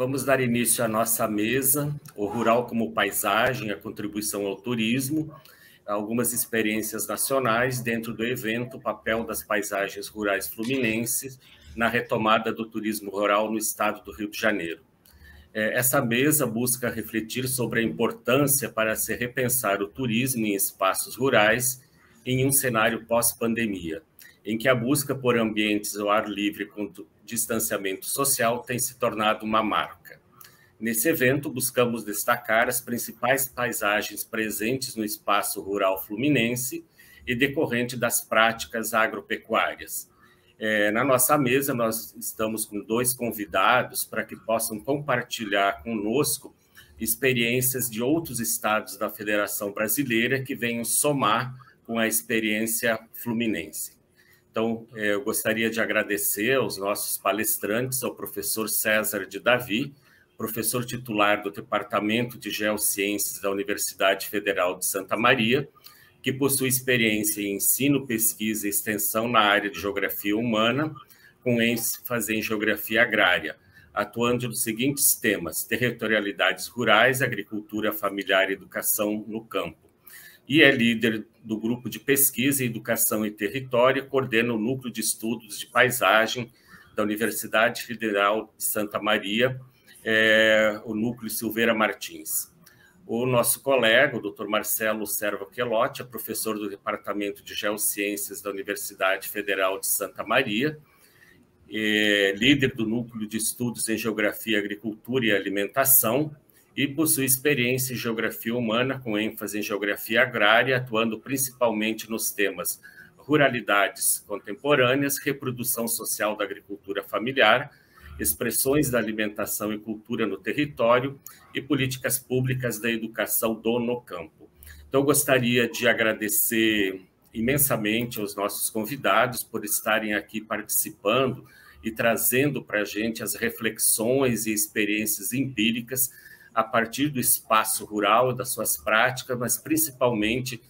Vamos dar início à nossa mesa, o Rural como Paisagem, a contribuição ao turismo, algumas experiências nacionais dentro do evento, o papel das paisagens rurais fluminenses na retomada do turismo rural no estado do Rio de Janeiro. Essa mesa busca refletir sobre a importância para se repensar o turismo em espaços rurais em um cenário pós-pandemia, em que a busca por ambientes ao ar livre com distanciamento social tem se tornado uma marca. Nesse evento, buscamos destacar as principais paisagens presentes no espaço rural fluminense e decorrente das práticas agropecuárias. Na nossa mesa, nós estamos com 2 convidados para que possam compartilhar conosco experiências de outros estados da Federação Brasileira que venham somar com a experiência fluminense. Então, eu gostaria de agradecer aos nossos palestrantes, ao professor César de Davi, professor titular do Departamento de Geociências da Universidade Federal de Santa Maria, que possui experiência em ensino, pesquisa e extensão na área de geografia humana, com ênfase em geografia agrária, atuando nos seguintes temas: territorialidades rurais, agricultura familiar e educação no campo. E é líder do grupo de pesquisa em educação e território, coordena o núcleo de estudos de paisagem da Universidade Federal de Santa Maria, o núcleo Silveira Martins. O nosso colega, o Dr. Marcelo Servo Quelotti, é professor do Departamento de Geociências da Universidade Federal de Santa Maria, líder do núcleo de estudos em geografia, agricultura e alimentação, e possui experiência em geografia humana, com ênfase em geografia agrária, atuando principalmente nos temas ruralidades contemporâneas, reprodução social da agricultura familiar, expressões da alimentação e cultura no território e políticas públicas da educação no campo. Então, eu gostaria de agradecer imensamente aos nossos convidados por estarem aqui participando e trazendo para a gente as reflexões e experiências empíricas a partir do espaço rural, das suas práticas, mas principalmente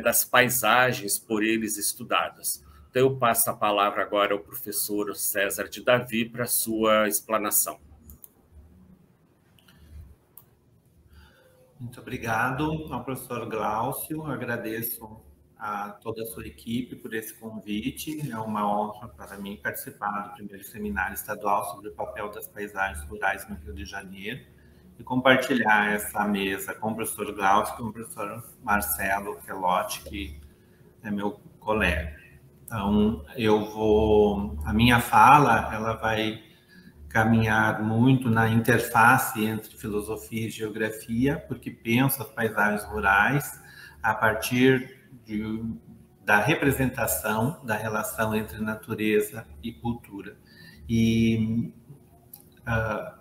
das paisagens por eles estudadas. Então, eu passo a palavra agora ao professor César de Davi para a sua explanação. Muito obrigado ao professor Glaucio, agradeço a toda a sua equipe por esse convite, é uma honra para mim participar do primeiro seminário estadual sobre o papel das paisagens rurais no Rio de Janeiro e compartilhar essa mesa com o professor Glaucio e com o professor Marcelo Quelotti, que é meu colega. Então, a minha fala, ela vai caminhar muito na interface entre filosofia e geografia, porque penso as paisagens rurais a partir da representação da relação entre natureza e cultura. E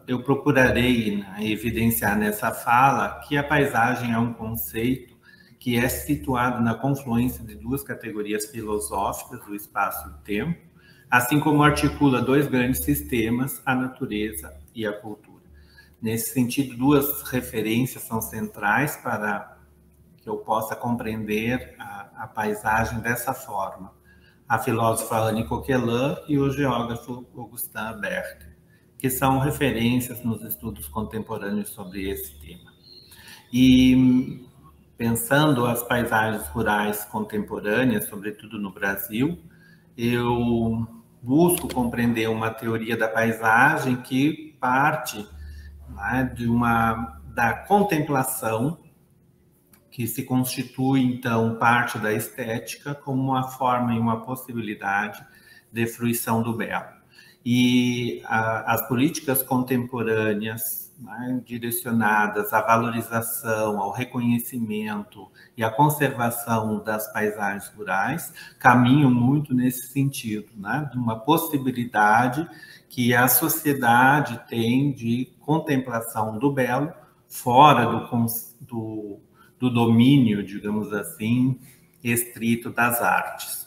eu procurarei evidenciar nessa fala que a paisagem é um conceito que é situado na confluência de 2 categorias filosóficas, o espaço e o tempo, assim como articula 2 grandes sistemas, a natureza e a cultura. Nesse sentido, 2 referências são centrais para que eu possa compreender a paisagem dessa forma: a filósofa Anne Coquelin e o geógrafo Augustin Berg, que são referências nos estudos contemporâneos sobre esse tema. E pensando as paisagens rurais contemporâneas, sobretudo no Brasil, eu busco compreender uma teoria da paisagem que parte da contemplação, que se constitui, então, parte da estética como uma forma e uma possibilidade de fruição do belo. E as políticas contemporâneas, direcionadas à valorização, ao reconhecimento e à conservação das paisagens rurais, caminham muito nesse sentido, de uma possibilidade que a sociedade tem de contemplação do belo fora do domínio, digamos assim, estrito das artes,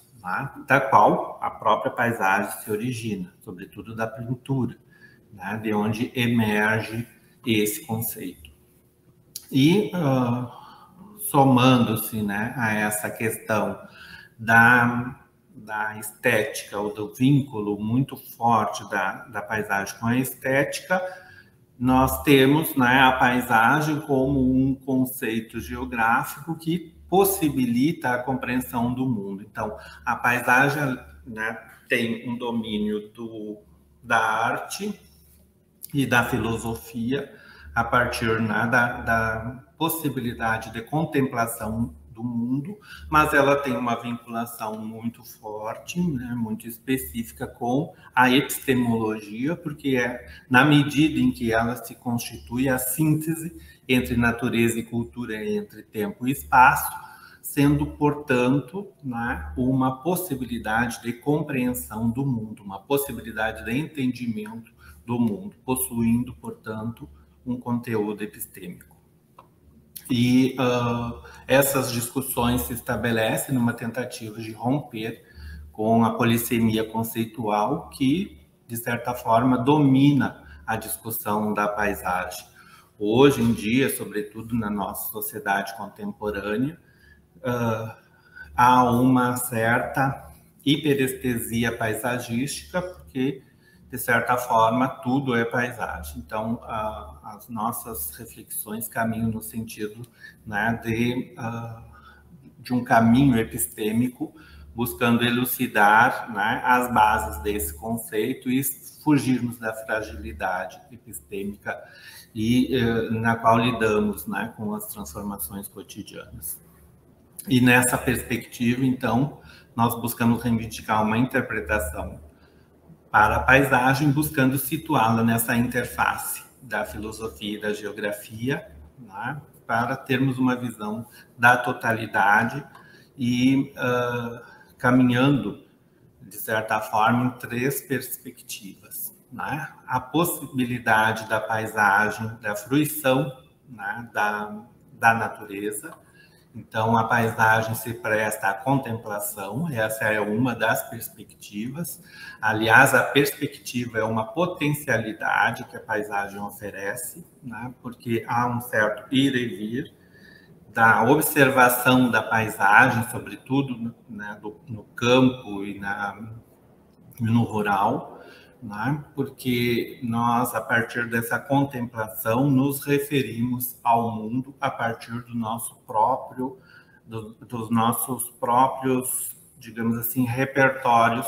da qual a própria paisagem se origina, sobretudo da pintura, de onde emerge esse conceito. E somando-se a essa questão da estética, ou do vínculo muito forte da paisagem com a estética, nós temos, né, a paisagem como um conceito geográfico que possibilita a compreensão do mundo. Então, a paisagem, né, tem um domínio da arte e da filosofia a partir, né, da possibilidade de contemplação do mundo, mas ela tem uma vinculação muito forte, né, muito específica com a epistemologia, porque é na medida em que ela se constitui a síntese entre natureza e cultura, entre tempo e espaço, sendo, portanto, né, uma possibilidade de compreensão do mundo, uma possibilidade de entendimento do mundo, possuindo, portanto, um conteúdo epistêmico. E essas discussões se estabelecem numa tentativa de romper com a polissemia conceitual que, de certa forma, domina a discussão da paisagem. Hoje em dia, sobretudo na nossa sociedade contemporânea, há uma certa hiperestesia paisagística, porque, de certa forma, tudo é paisagem. Então, as nossas reflexões caminham no sentido, né, de um caminho epistêmico, buscando elucidar, né, as bases desse conceito e fugirmos da fragilidade epistêmica e na qual lidamos, né, com as transformações cotidianas. E nessa perspectiva, então, nós buscamos reivindicar uma interpretação para a paisagem, buscando situá-la nessa interface da filosofia e da geografia, né, para termos uma visão da totalidade e caminhando, de certa forma, em 3 perspectivas, né? A possibilidade da paisagem, da fruição, né, da natureza. Então, a paisagem se presta à contemplação, essa é uma das perspectivas. Aliás, a perspectiva é uma potencialidade que a paisagem oferece, né? Porque há um certo ir e vir da observação da paisagem, sobretudo, né, no campo e no rural, né? Porque nós, a partir dessa contemplação, nos referimos ao mundo a partir do nosso próprio, dos nossos próprios, digamos assim, repertórios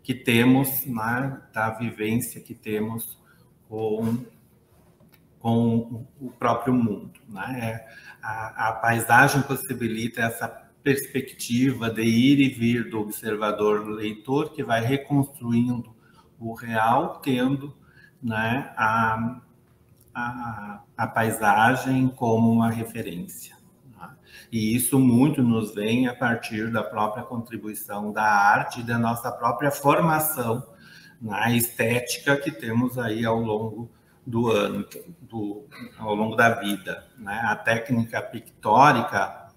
que temos, né, da vivência que temos com o próprio mundo, né? A paisagem possibilita essa perspectiva de ir e vir do observador-leitor, que vai reconstruindo o real, tendo, né, a paisagem como uma referência, né? E isso muito nos vem a partir da própria contribuição da arte e da nossa própria formação na estética que temos aí ao longo do ano, ao longo da vida, né? A técnica pictórica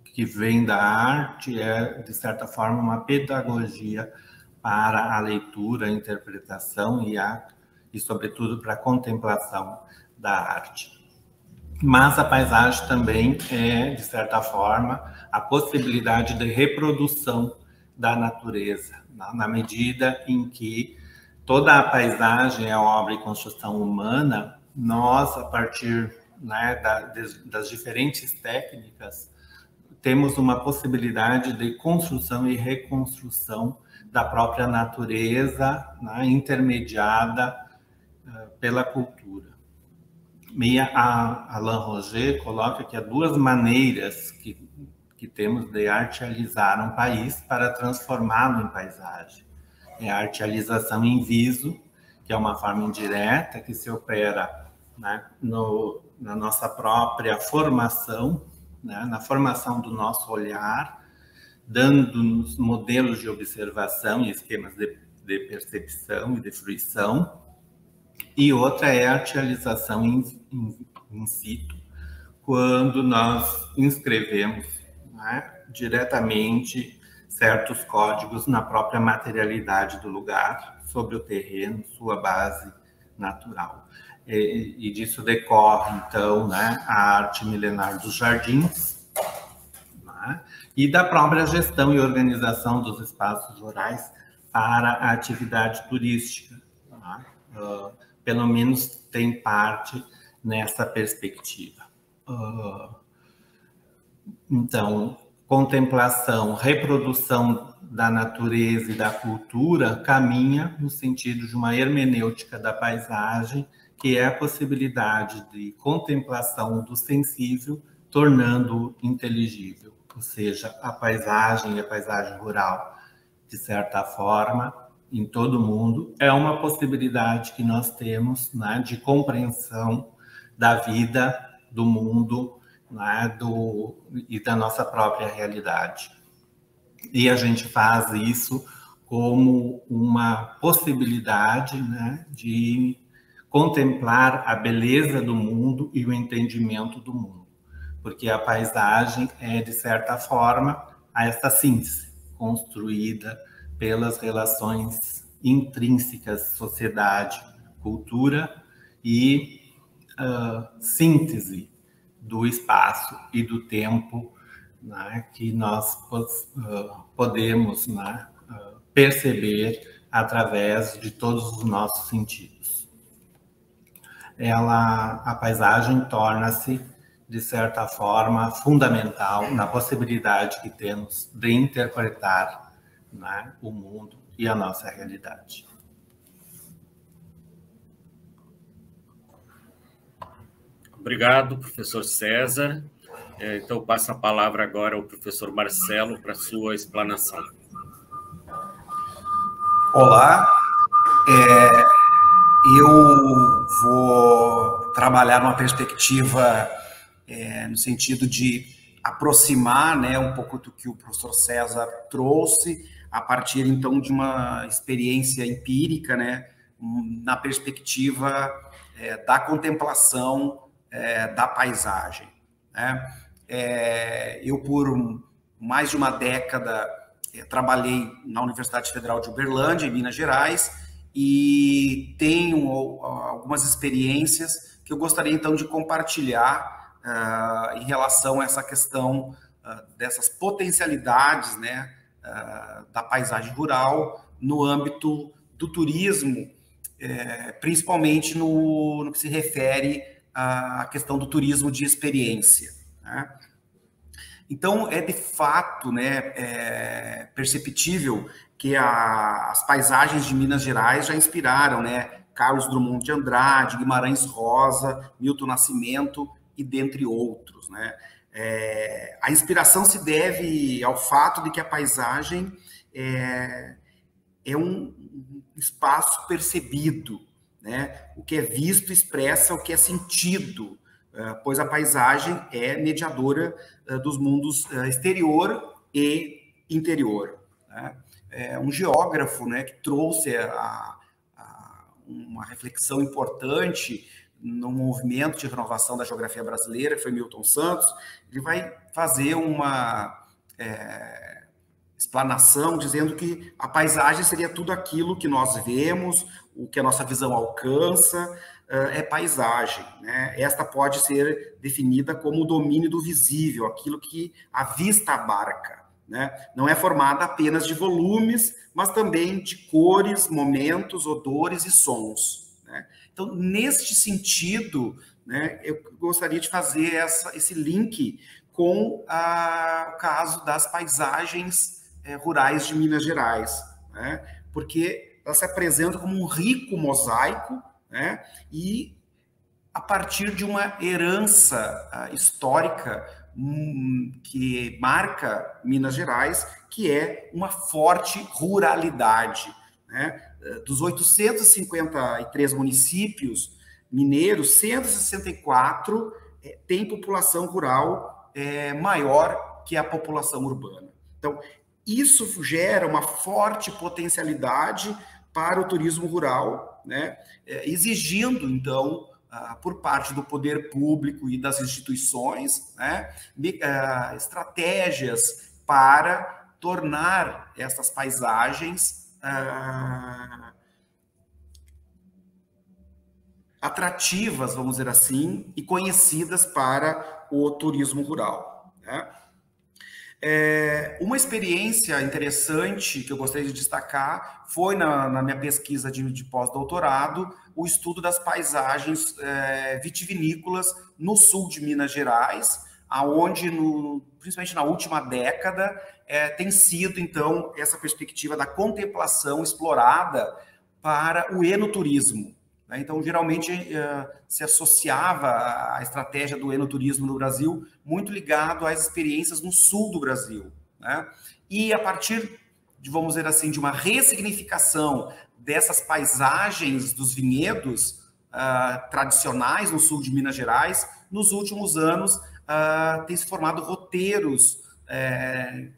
que vem da arte é, de certa forma, uma pedagogia para a leitura, a interpretação e sobretudo, para a contemplação da arte. Mas a paisagem também é, de certa forma, a possibilidade de reprodução da natureza, na medida em que toda a paisagem é obra e construção humana, nós, a partir, né, das diferentes técnicas, temos uma possibilidade de construção e reconstrução da própria natureza, né, intermediada pela cultura. Alain Roger coloca que há 2 maneiras que temos de artializar um país para transformá-lo em paisagem. É a artialização in viso, que é uma forma indireta, que se opera, né, na nossa própria formação, né, na formação do nosso olhar, dando-nos modelos de observação e esquemas de percepção e de fruição. E outra é a artialização in situ, quando nós inscrevemos, né, diretamente certos códigos na própria materialidade do lugar, sobre o terreno, sua base natural. E disso decorre, então, né, a arte milenar dos jardins, né, e da própria gestão e organização dos espaços rurais para a atividade turística, né, pelo menos tem parte nessa perspectiva. Então, contemplação, reprodução da natureza e da cultura caminha no sentido de uma hermenêutica da paisagem, que é a possibilidade de contemplação do sensível, tornando-o inteligível. Ou seja, a paisagem rural, de certa forma, em todo o mundo, é uma possibilidade que nós temos, né, de compreensão da vida, do mundo, né, e da nossa própria realidade. E a gente faz isso como uma possibilidade, né, de contemplar a beleza do mundo e o entendimento do mundo. Porque a paisagem é, de certa forma, essa síntese construída pelas relações intrínsecas sociedade, cultura e síntese do espaço e do tempo, né, que nós podemos, né, perceber através de todos os nossos sentidos. A paisagem torna-se, de certa forma, fundamental na possibilidade que temos de interpretar, né, o mundo e a nossa realidade. Obrigado, professor César. Então, eu passo a palavra agora ao professor Marcelo para a sua explanação. Olá, eu vou trabalhar numa perspectiva no sentido de aproximar, né, um pouco do que o professor César trouxe, a partir, então, de uma experiência empírica, né, na perspectiva da contemplação da paisagem, né? Eu, por mais de uma década, trabalhei na Universidade Federal de Uberlândia, em Minas Gerais, e tenho algumas experiências que eu gostaria, então, de compartilhar em relação a essa questão dessas potencialidades, né, da paisagem rural no âmbito do turismo, principalmente no que se refere à questão do turismo de experiência, né? Então, é de fato, né, perceptível que as paisagens de Minas Gerais já inspiraram, né, Carlos Drummond de Andrade, Guimarães Rosa, Milton Nascimento e dentre outros, né? A inspiração se deve ao fato de que a paisagem é um espaço percebido, né? O que é visto expressa o que é sentido, pois a paisagem é mediadora dos mundos exterior e interior, né? Um geógrafo, né, que trouxe uma reflexão importante no movimento de renovação da geografia brasileira, que foi Milton Santos. Ele vai fazer uma explanação dizendo que a paisagem seria tudo aquilo que nós vemos, o que a nossa visão alcança, é paisagem, né? Esta pode ser definida como o domínio do visível, aquilo que a vista abarca, né? Não é formada apenas de volumes, mas também de cores, momentos, odores e sons, né? Então, neste sentido, né, eu gostaria de fazer esse link com o caso das paisagens rurais de Minas Gerais, né? Porque ela se apresenta como um rico mosaico, né? E a partir de uma herança histórica que marca Minas Gerais, que é uma forte ruralidade, né? Dos 853 municípios mineiros, 164 têm população rural maior que a população urbana. Então, isso gera uma forte potencialidade para o turismo rural, né? Exigindo, então, por parte do poder público e das instituições, né, estratégias para tornar essas paisagens atrativas, vamos dizer assim, e conhecidas para o turismo rural, né? Uma experiência interessante que eu gostaria de destacar foi na minha pesquisa de pós-doutorado, o estudo das paisagens vitivinícolas no sul de Minas Gerais, aonde, principalmente na última década, tem sido, então, essa perspectiva da contemplação explorada para o enoturismo. Então, geralmente, se associava a estratégia do enoturismo no Brasil muito ligado às experiências no sul do Brasil, né? E a partir de, vamos dizer assim, de uma ressignificação dessas paisagens dos vinhedos tradicionais no sul de Minas Gerais, nos últimos anos tem se formado roteiros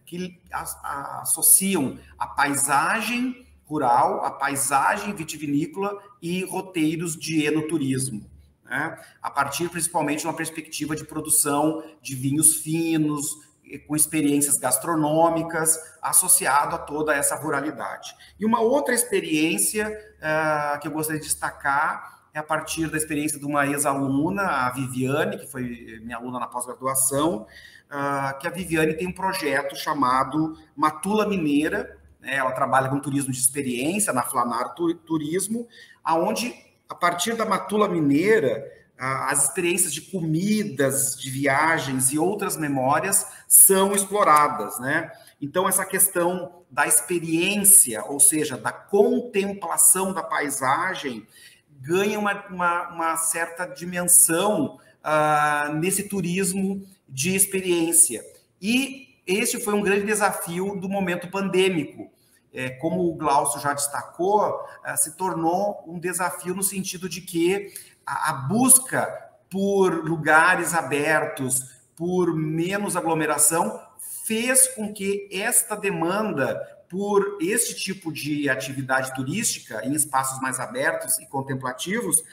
que associam a paisagem rural, a paisagem vitivinícola e roteiros de enoturismo, né? A partir principalmente de uma perspectiva de produção de vinhos finos, com experiências gastronômicas, associado a toda essa ruralidade. E uma outra experiência que eu gostaria de destacar é a partir da experiência de uma ex-aluna, a Viviane, que foi minha aluna na pós-graduação, que a Viviane tem um projeto chamado Matula Mineira. Ela trabalha com turismo de experiência na Flanar Turismo, aonde, a partir da Matula Mineira, as experiências de comidas, de viagens e outras memórias são exploradas, né? Então, essa questão da experiência, ou seja, da contemplação da paisagem, ganha uma certa dimensão nesse turismo de experiência. E esse foi um grande desafio do momento pandêmico. Como o Glaucio já destacou, se tornou um desafio no sentido de que a busca por lugares abertos, por menos aglomeração, fez com que esta demanda por este tipo de atividade turística em espaços mais abertos e contemplativos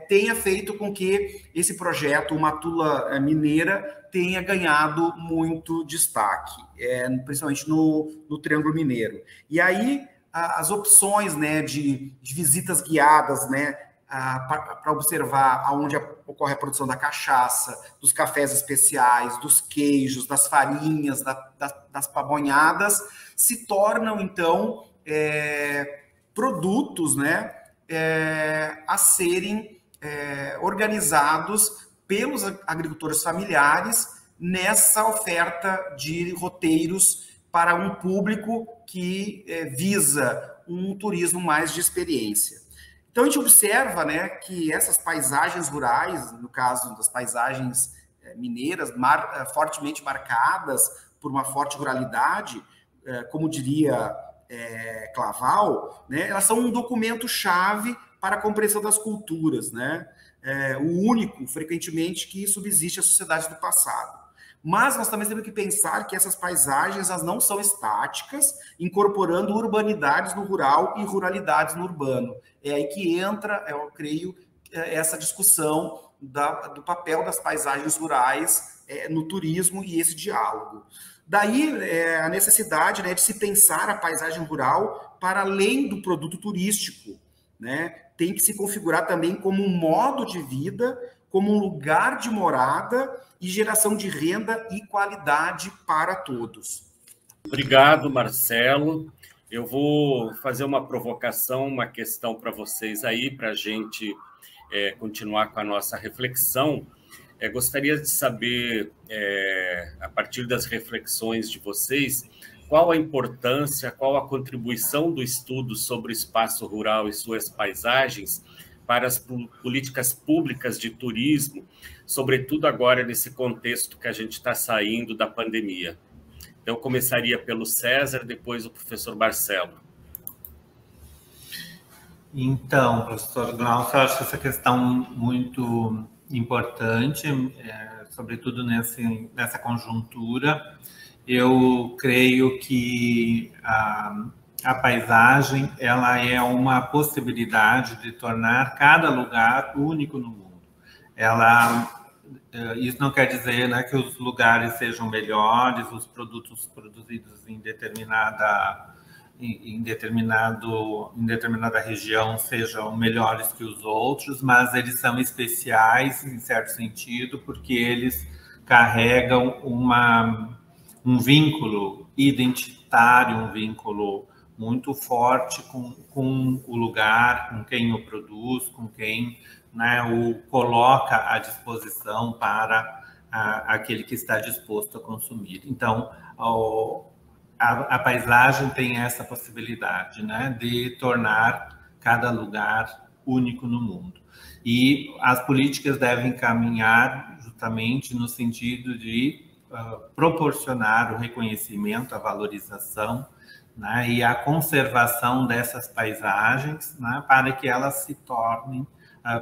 tenha feito com que esse projeto, o Matula Mineira, tenha ganhado muito destaque, principalmente no Triângulo Mineiro. E aí, as opções, né, de visitas guiadas, né, para observar aonde ocorre a produção da cachaça, dos cafés especiais, dos queijos, das farinhas, das pamonhadas, se tornam, então, produtos, né, a serem organizados pelos agricultores familiares nessa oferta de roteiros para um público que visa um turismo mais de experiência. Então, a gente observa, né, que essas paisagens rurais, no caso das paisagens mineiras, fortemente marcadas por uma forte ruralidade, como diria Claval, né, elas são um documento-chave para a compreensão das culturas, né? O único, frequentemente, que subsiste à sociedade do passado. Mas nós também temos que pensar que essas paisagens elas não são estáticas, incorporando urbanidades no rural e ruralidades no urbano. É aí que entra, eu creio, essa discussão do papel das paisagens rurais no turismo e esse diálogo. Daí a necessidade, né, de se pensar a paisagem rural para além do produto turístico, né? Tem que se configurar também como um modo de vida, como um lugar de morada e geração de renda e qualidade para todos. Obrigado, Marcelo. Eu vou fazer uma provocação, uma questão para vocês aí, para a gente continuar com a nossa reflexão. Gostaria de saber, a partir das reflexões de vocês, qual a importância, qual a contribuição do estudo sobre o espaço rural e suas paisagens para as políticas públicas de turismo, sobretudo agora nesse contexto que a gente está saindo da pandemia. Então, eu começaria pelo César, depois o professor Marcelo. Então, professor Glaucio, eu acho essa questão muito importante, sobretudo nessa conjuntura. Eu creio que a paisagem ela é uma possibilidade de tornar cada lugar único no mundo. Isso não quer dizer, né, que os lugares sejam melhores, os produtos produzidos em determinada região sejam melhores que os outros, mas eles são especiais, em certo sentido, porque eles carregam um vínculo identitário, um vínculo muito forte com o lugar, com quem o produz, com quem, né, o coloca à disposição para aquele que está disposto a consumir. Então, a paisagem tem essa possibilidade, né, de tornar cada lugar único no mundo. E as políticas devem caminhar justamente no sentido de proporcionar o reconhecimento, a valorização, né, e a conservação dessas paisagens, né, para que elas se tornem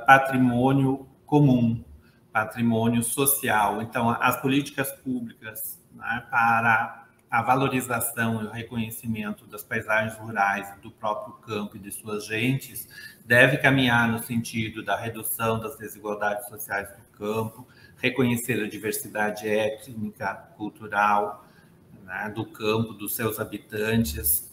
patrimônio comum, patrimônio social. Então, as políticas públicas, né, para a valorização e o reconhecimento das paisagens rurais, do próprio campo e de suas gentes, deve caminhar no sentido da redução das desigualdades sociais do campo, reconhecer a diversidade étnica, cultural, né, do campo, dos seus habitantes,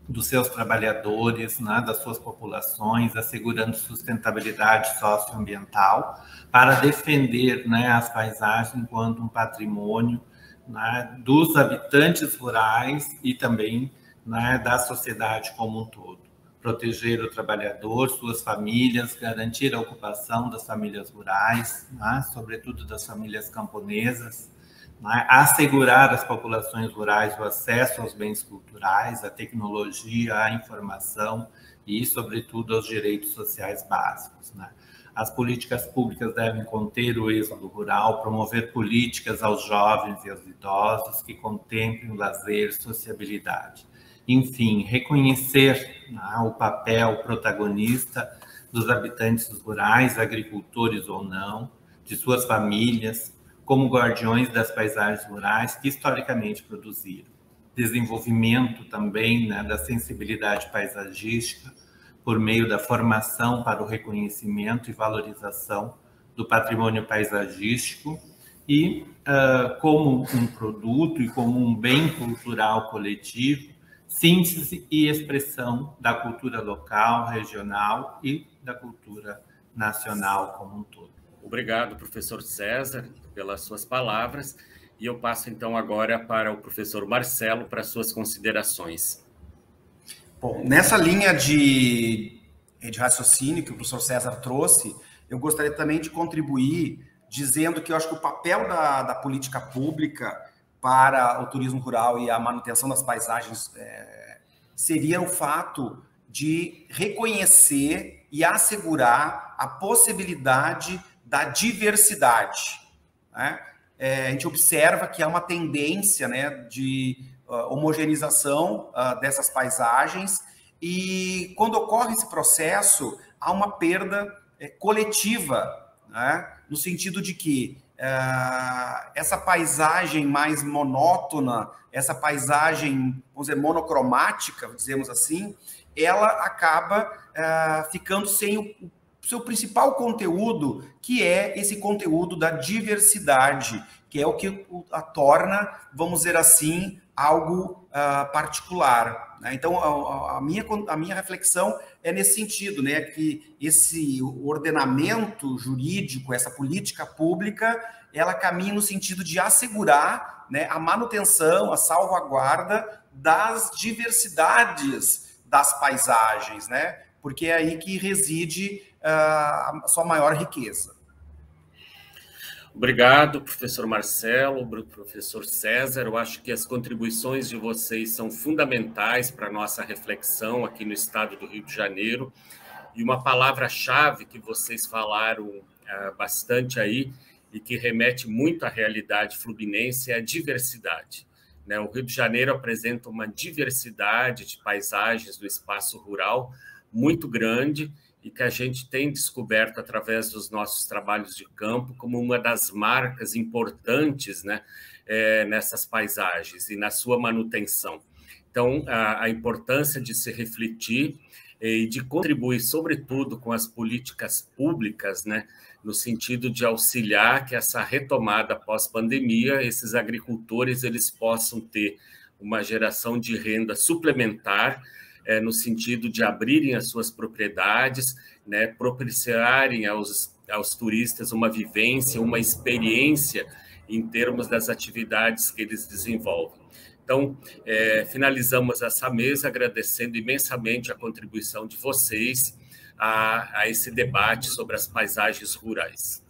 dos seus trabalhadores, né, das suas populações, assegurando sustentabilidade socioambiental, para defender, né, as paisagens enquanto um patrimônio, né, dos habitantes rurais e também, né, da sociedade como um todo. Proteger o trabalhador, suas famílias, garantir a ocupação das famílias rurais, né, sobretudo das famílias camponesas, né, assegurar às populações rurais o acesso aos bens culturais, à tecnologia, à informação e, sobretudo, aos direitos sociais básicos, né. As políticas públicas devem conter o êxodo rural, promover políticas aos jovens e aos idosos que contemplem o lazer, sociabilidade. Enfim, reconhecer, né, o papel protagonista dos habitantes rurais, agricultores ou não, de suas famílias, como guardiões das paisagens rurais que historicamente produziram. Desenvolvimento também, né, da sensibilidade paisagística, por meio da formação para o reconhecimento e valorização do patrimônio paisagístico e como um produto e como um bem cultural coletivo, síntese e expressão da cultura local, regional e da cultura nacional como um todo. Obrigado, professor César, pelas suas palavras. E eu passo, então, agora para o professor Marcelo para suas considerações. Bom, nessa linha de raciocínio que o professor César trouxe, eu gostaria também de contribuir dizendo que eu acho que o papel da política pública para o turismo rural e a manutenção das paisagens seria o fato de reconhecer e assegurar a possibilidade da diversidade, né? A gente observa que há uma tendência, né, de homogeneização dessas paisagens, e quando ocorre esse processo, há uma perda coletiva, né, no sentido de que essa paisagem mais monótona, essa paisagem, vamos dizer, monocromática, dizemos assim, ela acaba ficando sem o seu principal conteúdo, que é esse conteúdo da diversidade, que é o que a torna, vamos dizer assim, algo particular, né? Então, a minha reflexão é nesse sentido, né? Que esse ordenamento jurídico, essa política pública, ela caminha no sentido de assegurar, né, a manutenção, a salvaguarda das diversidades das paisagens, né? Porque é aí que reside a sua maior riqueza. Obrigado, professor Marcelo, professor César. Eu acho que as contribuições de vocês são fundamentais para a nossa reflexão aqui no estado do Rio de Janeiro. E uma palavra-chave que vocês falaram bastante aí e que remete muito à realidade fluminense é a diversidade, né? O Rio de Janeiro apresenta uma diversidade de paisagens do espaço rural muito grande e que a gente tem descoberto através dos nossos trabalhos de campo como uma das marcas importantes, né, nessas paisagens e na sua manutenção. Então, a importância de se refletir e de contribuir, sobretudo, com as políticas públicas, né, no sentido de auxiliar que essa retomada pós-pandemia, esses agricultores eles possam ter uma geração de renda suplementar, no sentido de abrirem as suas propriedades, né, propiciarem aos turistas uma vivência, uma experiência em termos das atividades que eles desenvolvem. Então, finalizamos essa mesa agradecendo imensamente a contribuição de vocês a esse debate sobre as paisagens rurais.